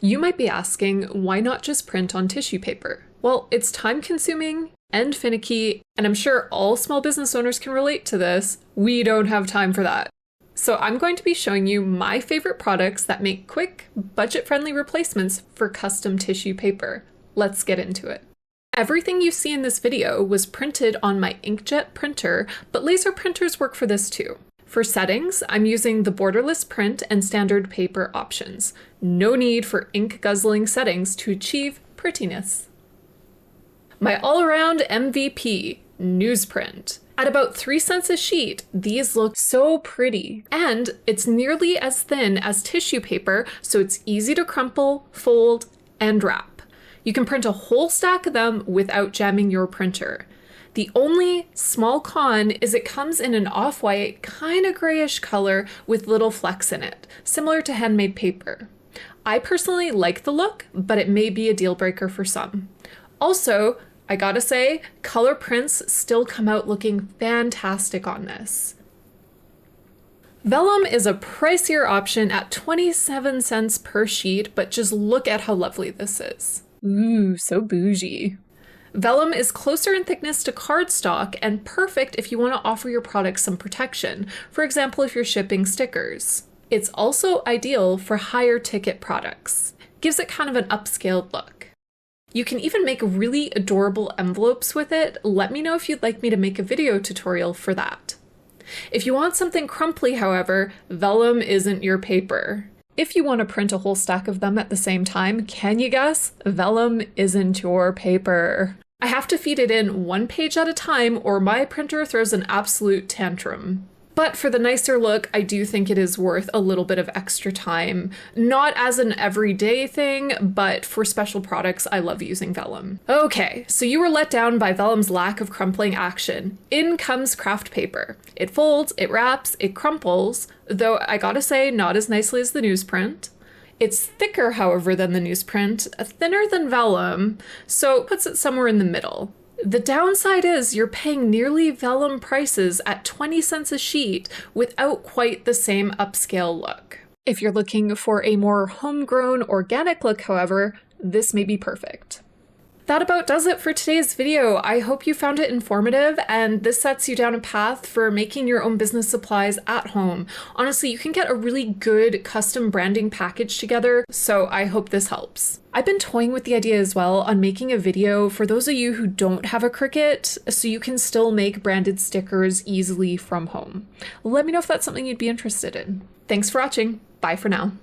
You might be asking, why not just print on tissue paper? Well, it's time-consuming and finicky, and I'm sure all small business owners can relate to this. We don't have time for that. So I'm going to be showing you my favorite products that make quick, budget-friendly replacements for custom tissue paper. Let's get into it. Everything you see in this video was printed on my Inkjet printer, but laser printers work for this too. For settings, I'm using the borderless print and standard paper options. No need for ink-guzzling settings to achieve prettiness. My all-around MVP, newsprint. At about 3 cents a sheet, these look so pretty. And it's nearly as thin as tissue paper, so it's easy to crumple, fold, and wrap. You can print a whole stack of them without jamming your printer. The only small con is it comes in an off-white, kind of grayish color with little flecks in it, similar to handmade paper. I personally like the look, but it may be a deal breaker for some. Also, I gotta say, color prints still come out looking fantastic on this. Vellum is a pricier option at 27 cents per sheet, but just look at how lovely this is. Ooh, so bougie. Vellum is closer in thickness to cardstock and perfect if you want to offer your products some protection, for example if you're shipping stickers. It's also ideal for higher ticket products. Gives it kind of an upscaled look. You can even make really adorable envelopes with it. Let me know if you'd like me to make a video tutorial for that. If you want something crumply, however, vellum isn't your paper. If you want to print a whole stack of them at the same time, can you guess? Vellum isn't your paper. I have to feed it in one page at a time or my printer throws an absolute tantrum. But for the nicer look, I do think it is worth a little bit of extra time. Not as an everyday thing, but for special products, I love using vellum. Okay, so you were let down by vellum's lack of crumpling action. In comes Kraft paper. It folds, it wraps, it crumples, though I gotta say, not as nicely as the newsprint. It's thicker, however, than the newsprint, thinner than vellum, so it puts it somewhere in the middle. The downside is you're paying nearly vellum prices at 20 cents a sheet without quite the same upscale look. If you're looking for a more homegrown, organic look, however, this may be perfect. That about does it for today's video. I hope you found it informative and this sets you down a path for making your own business supplies at home. Honestly, you can get a really good custom branding package together, so I hope this helps. I've been toying with the idea as well on making a video for those of you who don't have a Cricut, so you can still make branded stickers easily from home. Let me know if that's something you'd be interested in. Thanks for watching. Bye for now.